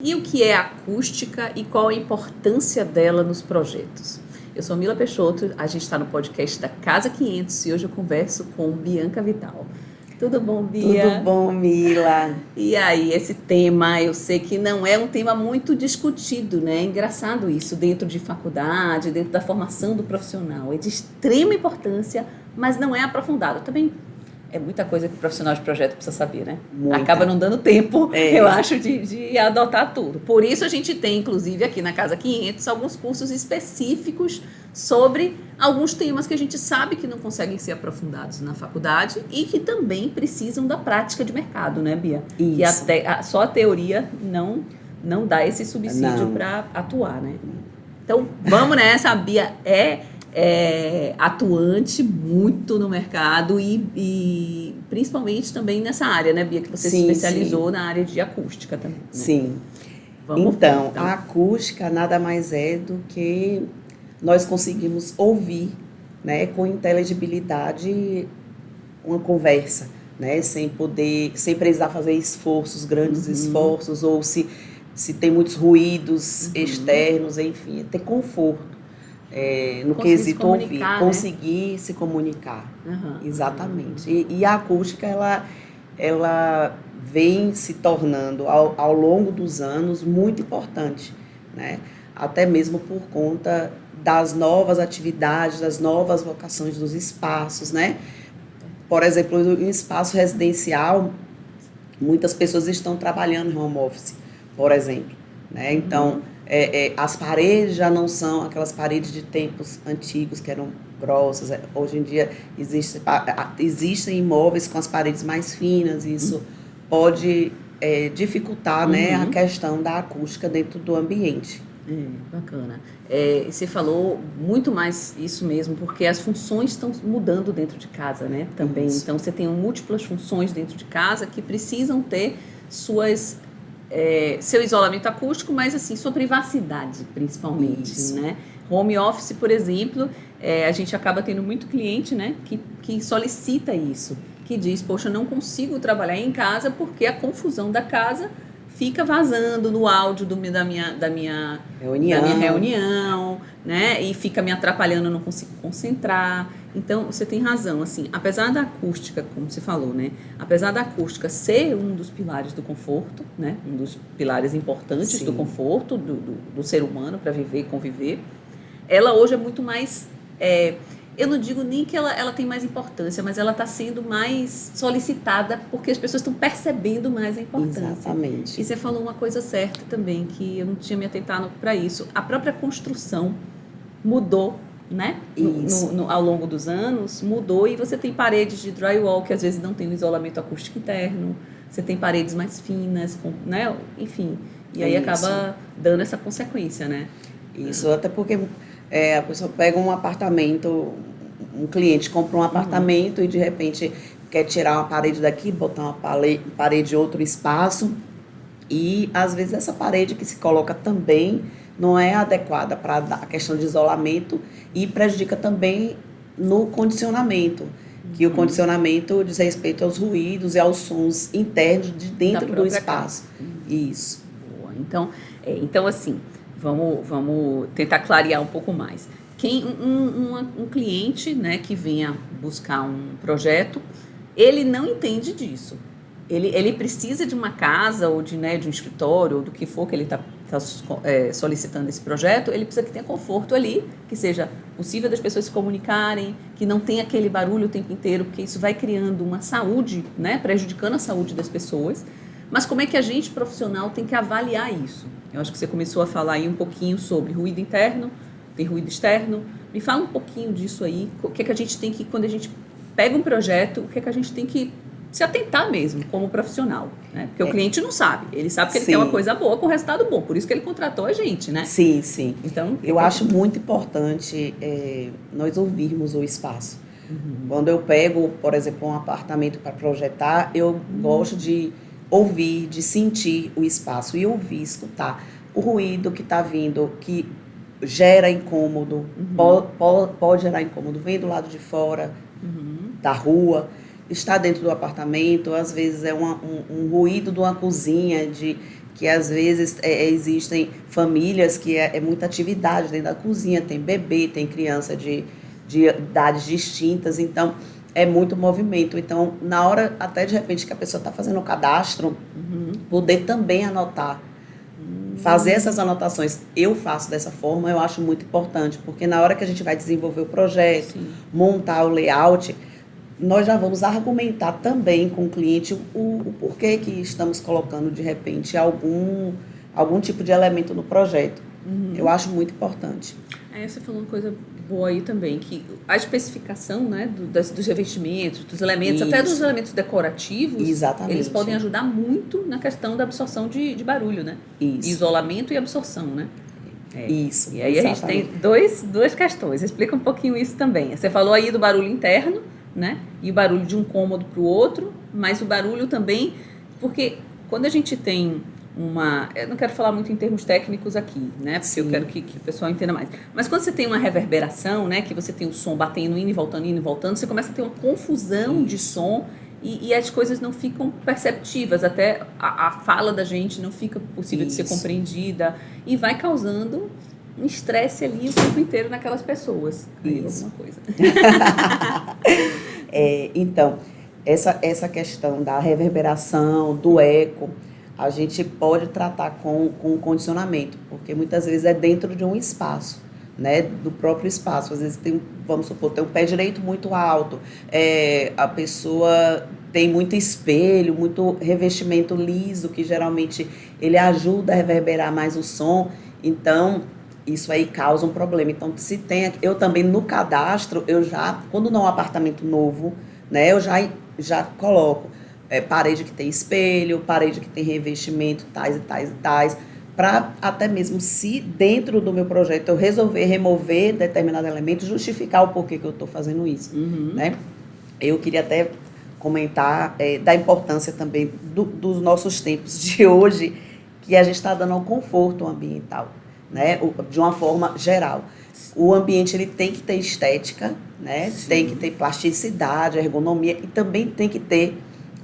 E o que é acústica e qual a importância dela nos projetos? Eu sou Mila Peixoto, a gente está no podcast da Casa 500 e hoje eu converso com Bianca Vital. Tudo bom, Bia? Tudo bom, Mila? E aí, esse tema, eu sei que não é um tema muito discutido, né? É engraçado isso, dentro de faculdade, dentro da formação do profissional. É de extrema importância, mas não é aprofundado. Também é muita coisa que o profissional de projeto precisa saber, né? Muita. Acaba não dando tempo, eu acho, de adotar tudo. Por isso a gente tem, inclusive, aqui na Casa 500, alguns cursos específicos sobre alguns temas que a gente sabe que não conseguem ser aprofundados na faculdade e que também precisam da prática de mercado, né, Bia? Isso. Que só a teoria não dá esse subsídio para atuar, né? Então, vamos nessa. A Bia é atuante muito no mercado e principalmente também nessa área, né, Bia? Que você se especializou na área de acústica também. Né? Sim. Então, a acústica nada mais é do que nós conseguimos ouvir, né, com inteligibilidade uma conversa, né, sem precisar fazer esforços, grandes esforços, ou se tem muitos ruídos externos, enfim, ter conforto. No quesito ouvir, né? Conseguir se comunicar. Exatamente. E a acústica, ela vem se tornando, ao longo dos anos, muito importante, né? Até mesmo por conta das novas atividades, das novas vocações dos espaços, né? Por exemplo, em espaço residencial, muitas pessoas estão trabalhando em home office, por exemplo, né? Então, as paredes já não são aquelas paredes de tempos antigos que eram grossas. Hoje em dia existem imóveis com as paredes mais finas e isso pode dificultar, né, a questão da acústica dentro do ambiente. Bacana. Você falou muito mais isso mesmo, porque as funções estão mudando dentro de casa, né? Também. Isso. Então, você tem múltiplas funções dentro de casa que precisam ter seu isolamento acústico, mas assim, sua privacidade, principalmente, né? Home office, por exemplo, a gente acaba tendo muito cliente, né, que solicita isso, que diz, poxa, eu não consigo trabalhar em casa porque a confusão da casa fica vazando no áudio da minha reunião, né? E fica me atrapalhando, eu não consigo concentrar. Então, você tem razão, assim, apesar da acústica, como você falou, né? Apesar da acústica ser um dos pilares do conforto, né? Um dos pilares importantes do conforto do ser humano para viver e conviver, ela hoje é muito mais... eu não digo nem que ela tem mais importância, mas ela está sendo mais solicitada porque as pessoas estão percebendo mais a importância. Exatamente. E você falou uma coisa certa também, que eu não tinha me atentado para isso. A própria construção mudou, né? Ao longo dos anos, mudou e você tem paredes de drywall que às vezes não tem um isolamento acústico interno, você tem paredes mais finas, né? Enfim, e aí acaba dando essa consequência, né? Isso, até porque... a pessoa pega um apartamento, um cliente compra um apartamento e de repente quer tirar uma parede daqui, botar uma parede em outro espaço e às vezes essa parede que se coloca também não é adequada para a questão de isolamento e prejudica também no condicionamento, que o condicionamento diz respeito aos ruídos e aos sons internos de dentro do espaço. Isso. Boa. Então assim... Vamos tentar clarear um pouco mais. Um cliente, né, que venha buscar um projeto, ele não entende disso. Ele precisa de uma casa ou de um escritório ou do que for que ele está solicitando esse projeto, ele precisa que tenha conforto ali, que seja possível das pessoas se comunicarem, que não tenha aquele barulho o tempo inteiro, porque isso vai criando uma saúde, né, prejudicando a saúde das pessoas. Mas como é que a gente, profissional, tem que avaliar isso? Eu acho que você começou a falar aí um pouquinho sobre ruído interno, tem ruído externo. Me fala um pouquinho disso aí. O que é que a gente tem que, quando a gente pega um projeto, o que é que a gente tem que se atentar mesmo, como profissional? Né? Porque o cliente não sabe. Ele sabe que ele quer uma coisa boa com resultado bom. Por isso que ele contratou a gente, né? Sim, sim. Então, eu acho muito importante nós ouvirmos o espaço. Quando eu pego, por exemplo, um apartamento para projetar, eu gosto de ouvir, de sentir o espaço e ouvir, escutar o ruído que está vindo, que gera incômodo, pode gerar incômodo, vem do lado de fora, da rua, está dentro do apartamento, às vezes é um ruído de uma cozinha que às vezes existem famílias que é muita atividade dentro da cozinha, tem bebê, tem criança de idades distintas, então é muito movimento. Então, na hora, até de repente, que a pessoa está fazendo o cadastro, poder também anotar, fazer essas anotações. Eu faço dessa forma, eu acho muito importante, porque na hora que a gente vai desenvolver o projeto, montar o layout, nós já vamos argumentar também com o cliente o porquê que estamos colocando, de repente, algum tipo de elemento no projeto. Eu acho muito importante. Você falou uma coisa boa aí também, que a especificação, né, dos revestimentos, dos elementos, até dos elementos decorativos, eles podem ajudar muito na questão da absorção de barulho, né? Isso. Isolamento e absorção, né? Isso. E aí a gente tem duas questões. Explica um pouquinho isso também. Você falou aí do barulho interno, né? E o barulho de um cômodo para o outro, mas o barulho também, porque quando a gente tem eu não quero falar muito em termos técnicos aqui, né? Porque eu quero que o pessoal entenda mais. Mas quando você tem uma reverberação, né? Que você tem o som batendo, indo e voltando, você começa a ter uma confusão de som e as coisas não ficam perceptivas, até a fala da gente não fica possível de ser compreendida e vai causando um estresse ali o tempo inteiro naquelas pessoas. Alguma coisa. Então, essa questão da reverberação, do eco, a gente pode tratar com condicionamento, porque muitas vezes é dentro de um espaço, né, do próprio espaço. Às vezes vamos supor, tem um pé direito muito alto, a pessoa tem muito espelho, muito revestimento liso, que geralmente ele ajuda a reverberar mais o som, então isso aí causa um problema. Então, eu também no cadastro, quando não é um apartamento novo, né, eu já coloco parede que tem espelho, parede que tem revestimento, tais e tais e tais, para até mesmo se dentro do meu projeto eu resolver remover determinado elemento, justificar o porquê que eu estou fazendo isso, né? Eu queria até comentar da importância também dos nossos tempos de hoje, que a gente está dando ao conforto ambiental, né? De uma forma geral. O ambiente ele tem que ter estética, né? Tem que ter plasticidade, ergonomia e também tem que ter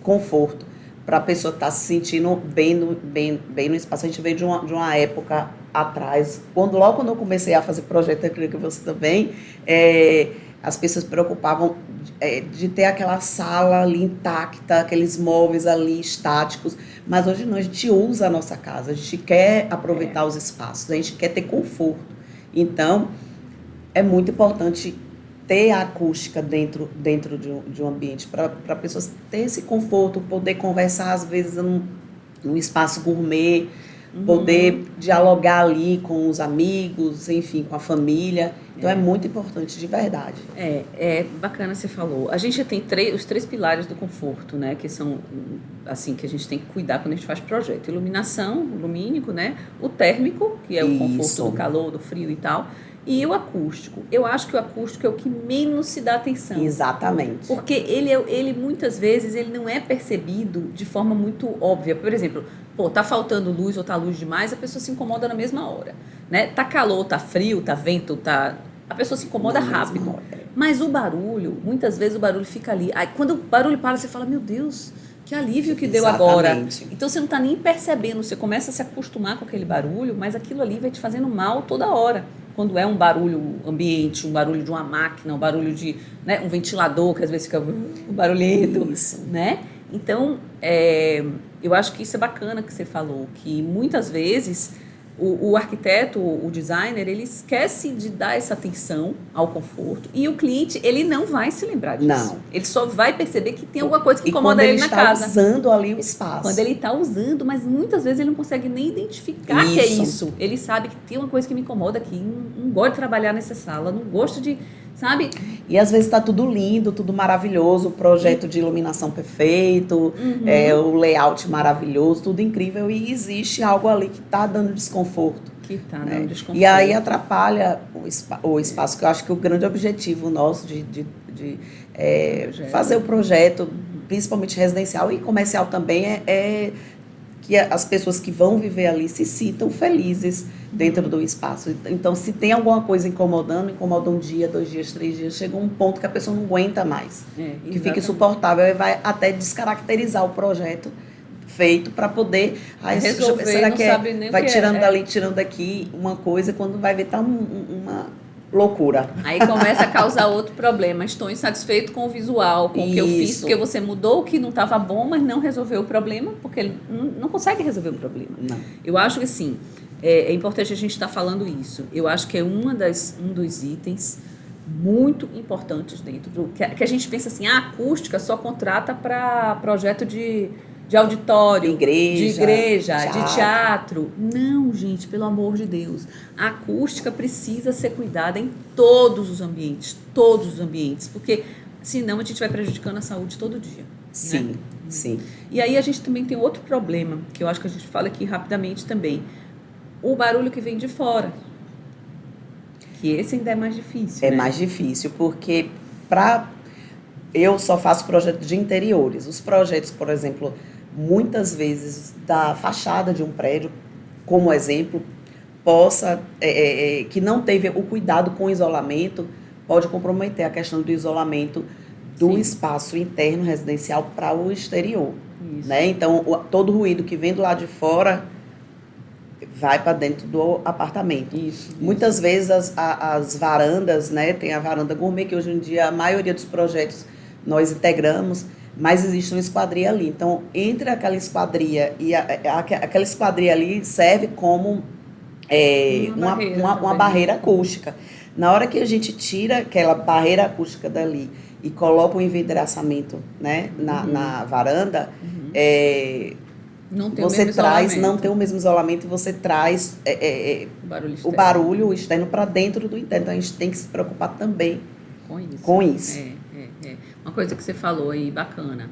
conforto para a pessoa estar se sentindo bem no espaço. A gente veio de uma época atrás, logo quando eu comecei a fazer projeto, eu creio que você também, as pessoas se preocupavam de ter aquela sala ali intacta, aqueles móveis ali estáticos, mas hoje não, a gente usa a nossa casa, a gente quer aproveitar os espaços, a gente quer ter conforto. Então, é muito importante ter a acústica dentro de um ambiente, para pessoas ter esse conforto, poder conversar, às vezes, num espaço gourmet, poder dialogar ali com os amigos, enfim, com a família. Então, é muito importante, de verdade. É bacana, você falou. A gente tem os 3 pilares do conforto, né, que são, assim, que a gente tem que cuidar quando a gente faz projeto. Iluminação, o lumínico, né, o térmico, que é o conforto do calor, do frio e tal, e o acústico. Eu acho que o acústico é o que menos se dá atenção. Exatamente. Porque ele muitas vezes, ele não é percebido de forma muito óbvia. Por exemplo, tá faltando luz ou tá luz demais, a pessoa se incomoda na mesma hora, né? Tá calor, tá frio, tá vento, a pessoa se incomoda rápido. Mas o barulho, muitas vezes o barulho fica ali. Aí quando o barulho para, você fala, meu Deus, que alívio que deu agora. Então você não está nem percebendo, você começa a se acostumar com aquele barulho, mas aquilo ali vai te fazendo mal toda hora. Quando é um barulho ambiente, um barulho de uma máquina, um barulho de, né, um ventilador, que às vezes fica barulhento, né? Então, eu acho que isso é bacana que você falou, que muitas vezes o arquiteto, o designer, ele esquece de dar essa atenção ao conforto e o cliente, ele não vai se lembrar disso. Não. Ele só vai perceber que tem alguma coisa que incomoda ele na casa. Quando ele está usando ali o espaço. Quando ele está usando, mas muitas vezes ele não consegue nem identificar que é isso. Ele sabe que tem uma coisa que me incomoda aqui, não gosto de trabalhar nessa sala, não gosto de, sabe? E às vezes está tudo lindo, tudo maravilhoso, o projeto de iluminação perfeito, o layout maravilhoso, tudo incrível, e existe algo ali que está dando desconforto. Dando desconforto. E aí atrapalha o espaço, que eu acho que o grande objetivo nosso de fazer o projeto, principalmente residencial e comercial também, é que as pessoas que vão viver ali se sintam felizes dentro do espaço. Então, se tem alguma coisa incomoda um dia, 2 dias, 3 dias, chega um ponto que a pessoa não aguenta mais, que fica insuportável e vai até descaracterizar o projeto feito para poder resolver, será não que sabe nem vai o que tirando dali, tirando daqui uma coisa, quando vai ver tá uma loucura. Aí começa a causar outro problema. Estou insatisfeito com o visual, com o que eu fiz, porque você mudou o que não estava bom, mas não resolveu o problema, porque ele não consegue resolver o problema. Não. Eu acho que sim, é importante a gente estar falando isso. Eu acho que é um dos itens muito importantes dentro do que a gente pensa assim, a acústica só contrata para projeto de auditório, de igreja, de teatro. Não, gente, pelo amor de Deus. A acústica precisa ser cuidada em todos os ambientes, porque senão a gente vai prejudicando a saúde todo dia. Sim, né? Sim. E aí a gente também tem outro problema, que eu acho que a gente fala aqui rapidamente também. O barulho que vem de fora. Que esse ainda é mais difícil, É mais difícil, porque eu só faço projetos de interiores. Os projetos, por exemplo, muitas vezes da fachada de um prédio, como exemplo, que não teve o cuidado com o isolamento, pode comprometer a questão do isolamento do espaço interno residencial para o exterior. Né? Então, todo ruído que vem do lado de fora vai para dentro do apartamento. Muitas vezes as varandas, né? Tem a varanda gourmet, que hoje em dia a maioria dos projetos nós integramos, mas existe uma esquadria ali. Então, entre aquela esquadria e aquela esquadria ali serve como uma barreira acústica. Na hora que a gente tira aquela barreira acústica dali e coloca o envidraçamento, né, na varanda, não tem o mesmo isolamento e você traz o barulho externo para dentro do interno. Então, a gente tem que se preocupar também com isso. Uma coisa que você falou aí, bacana.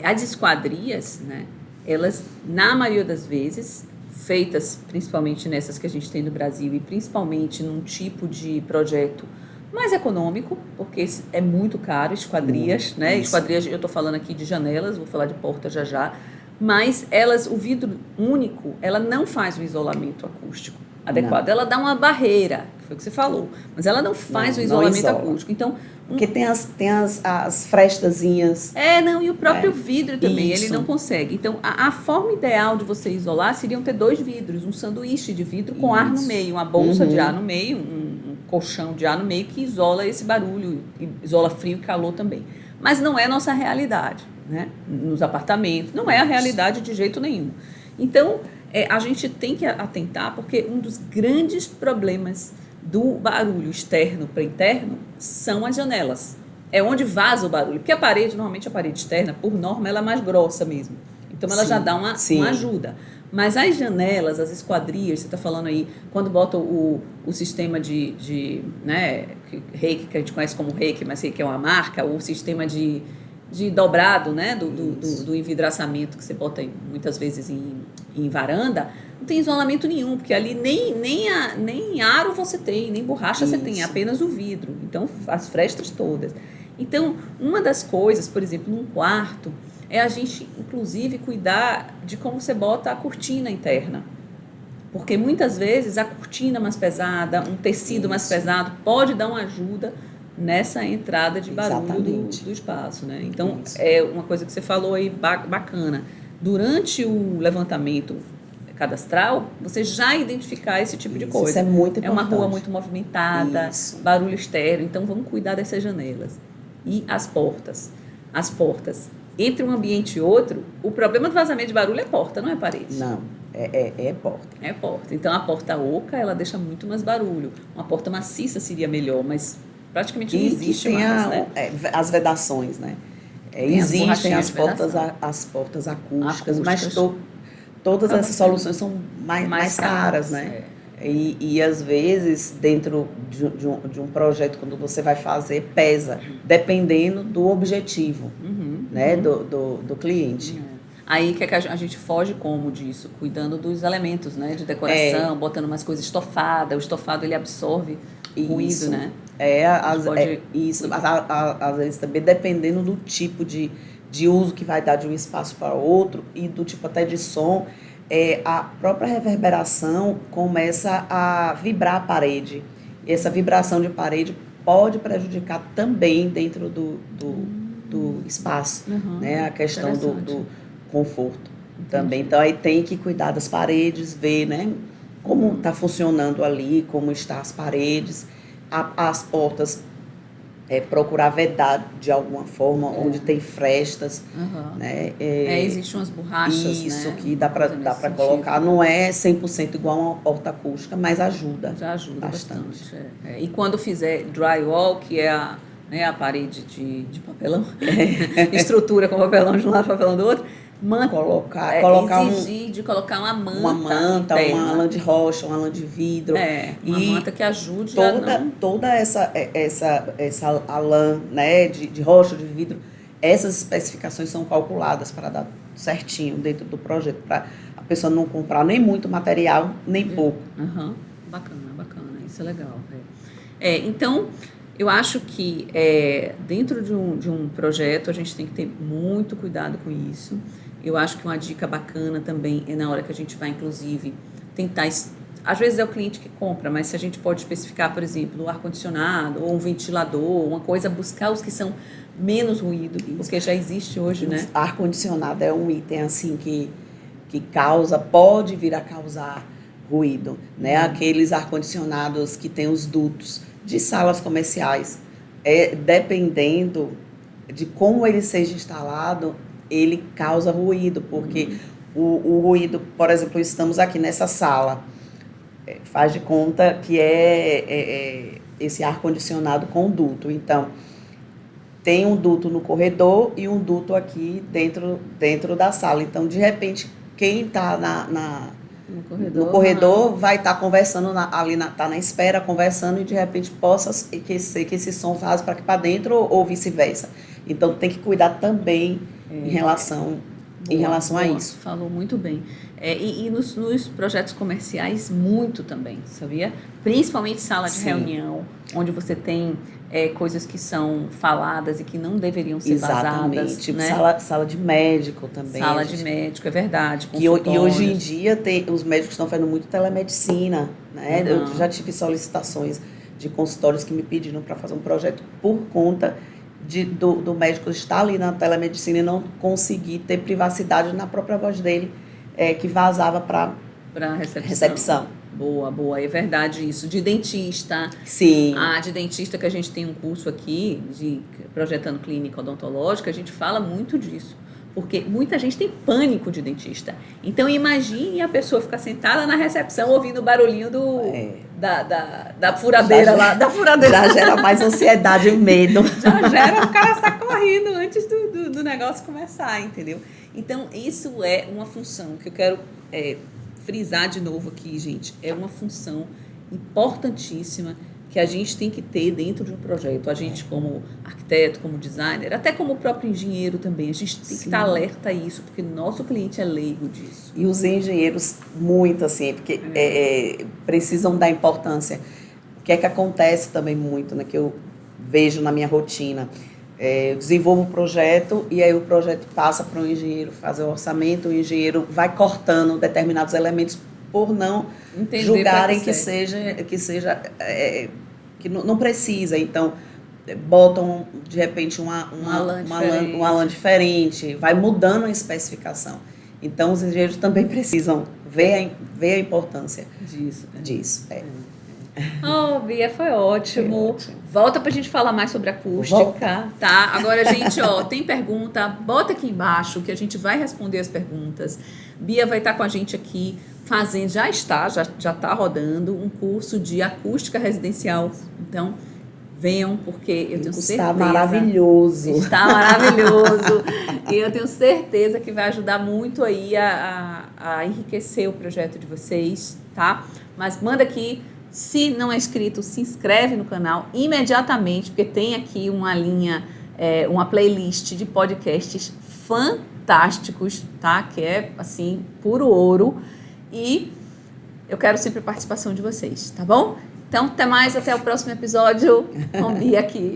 As esquadrias, né, elas, na maioria das vezes, feitas principalmente nessas que a gente tem no Brasil e principalmente num tipo de projeto mais econômico, porque é muito caro, esquadrias, né? Esquadrias, eu estou falando aqui de janelas, vou falar de porta já, mas o vidro único, ela não faz o isolamento acústico adequado. Ela dá uma barreira, que foi o que você falou, mas ela não faz o isolamento acústico. Então, porque tem as frestazinhas. E o próprio vidro também, ele não consegue. Então, a forma ideal de você isolar seriam ter 2 vidros, um sanduíche de vidro com ar no meio, uma bolsa de ar no meio, um colchão de ar no meio que isola esse barulho, isola frio e calor também. Mas não é nossa realidade, né? Nos apartamentos, não é a realidade de jeito nenhum. Então, a gente tem que atentar, porque um dos grandes problemas do barulho externo para interno são as janelas. É onde vaza o barulho. Porque normalmente a parede externa, por norma, ela é mais grossa mesmo. Então, ela já dá uma ajuda. Mas as janelas, as esquadrias, você está falando aí, quando bota o sistema né, reiki, que a gente conhece como reiki, mas que é uma marca, o sistema de dobrado, né, do envidraçamento que você bota muitas vezes em varanda, não tem isolamento nenhum, porque ali nem aro você tem, nem borracha você tem, é apenas o vidro. Então, as frestas todas. Então, uma das coisas, por exemplo, num quarto, é a gente, inclusive, cuidar de como você bota a cortina interna. Porque muitas vezes a cortina mais pesada, um tecido mais pesado, pode dar uma ajuda nessa entrada de barulho do espaço, né? Então, é uma coisa que você falou aí bacana. Durante o levantamento cadastral, você já identificar esse tipo de coisa. Isso é muito importante. É uma rua muito movimentada, barulho externo. Então, vamos cuidar dessas janelas. E as portas. As portas. Entre um ambiente e outro, o problema do vazamento de barulho é porta, não é parede. Não, é porta. É porta. Então, a porta oca, ela deixa muito mais barulho. Uma porta maciça seria melhor, mas praticamente não existe mais, né? As vedações, né? Existem as portas acústicas, mas todas essas soluções são mais caras, né? E às vezes, dentro de um projeto, quando você vai fazer, pesa, dependendo do objetivo, né, do cliente. Aí que a gente foge como disso? Cuidando dos elementos, né, de decoração, botando umas coisas estofadas. O estofado, ele absorve ruído, né? Às vezes também dependendo do tipo de uso que vai dar de um espaço para outro e do tipo até de som, a própria reverberação começa a vibrar a parede. E essa vibração de parede pode prejudicar também dentro do espaço, né? A questão conforto também. Então, aí tem que cuidar das paredes, ver, né, como está funcionando ali, como estão as paredes, as portas, procurar vedar de alguma forma, onde tem frestas, né? Existem umas borrachas, isso, né? que dá para colocar. Não é 100% igual a uma porta acústica, mas ajuda. Já ajuda bastante. E quando fizer drywall, que é a parede de papelão, estrutura com papelão de um lado, papelão do outro, exigir de colocar uma manta, uma lã de rocha, uma lã de vidro. Uma manta que ajude toda essa a lã, né, de rocha, de vidro, essas especificações são calculadas para dar certinho dentro do projeto, para a pessoa não comprar nem muito material, nem pouco. Bacana, isso é legal. Então, eu acho que dentro de um projeto a gente tem que ter muito cuidado com isso. Eu acho que uma dica bacana também é na hora que a gente vai, inclusive, tentar... Às vezes é o cliente que compra, mas se a gente pode especificar, por exemplo, o ar-condicionado ou um ventilador, uma coisa, buscar os que são menos ruído, porque já existe hoje, né? Ar-condicionado é um item, assim, que pode vir a causar ruído, né? Aqueles ar-condicionados que tem os dutos de salas comerciais, dependendo de como ele seja instalado, ele causa ruído, porque o ruído, por exemplo, estamos aqui nessa sala, faz de conta que esse ar-condicionado com duto. Então, tem um duto no corredor e um duto aqui dentro da sala. Então, de repente, quem está no corredor vai estar conversando está na espera, conversando, e de repente possa ser que esse som vaze para dentro ou vice-versa. Então, tem que cuidar também em relação a isso. Falou muito bem. E nos projetos comerciais, muito também, sabia? Principalmente sala de reunião, onde você tem coisas que são faladas e que não deveriam ser vazadas. Tipo, né? sala de médico também. Sala de médico, é verdade. E hoje em dia os médicos estão fazendo muito telemedicina, né? Eu já tive solicitações de consultórios que me pediram para fazer um projeto por conta do médico estar ali na telemedicina e não conseguir ter privacidade na própria voz dele, que vazava para recepção. Boa, é verdade isso. De dentista. Sim. De dentista, que a gente tem um curso aqui, de projetando clínica odontológica, a gente fala muito disso. Porque muita gente tem pânico de dentista. Então, imagine a pessoa ficar sentada na recepção ouvindo o barulhinho da furadeira lá. Da furadeira. Já gera mais ansiedade e medo. Já gera, o cara está correndo antes do negócio começar, entendeu? Então, isso é uma função que eu quero frisar de novo aqui, gente. É uma função importantíssima que a gente tem que ter dentro de um projeto. A gente, como arquiteto, como designer, até como próprio engenheiro também, a gente tem que estar alerta a isso, porque nosso cliente é leigo disso. E os engenheiros, muito assim, porque precisam dar importância. O que é que acontece também muito, né, que eu vejo na minha rotina? Eu desenvolvo um projeto e aí o projeto passa para o engenheiro fazer o orçamento, o engenheiro vai cortando determinados elementos por não julgarem que não precisa. Então, botam, de repente, uma lã diferente, vai mudando a especificação. Então, os engenheiros também precisam ver a importância disso. Bia, foi ótimo. Volta pra gente falar mais sobre acústica, tá? Agora, gente, tem pergunta, bota aqui embaixo que a gente vai responder as perguntas. Bia vai estar com a gente aqui fazendo, já está rodando um curso de acústica residencial. Então, venham, porque eu tenho certeza... Está maravilhoso. Está maravilhoso. E eu tenho certeza que vai ajudar muito aí a enriquecer o projeto de vocês, tá? Mas manda aqui. Se não é inscrito, se inscreve no canal imediatamente, porque tem aqui uma linha, uma playlist de podcasts fantásticos, tá? Que é, assim, puro ouro. E eu quero sempre a participação de vocês, tá bom? Então, até mais, até o próximo episódio com Bia aqui.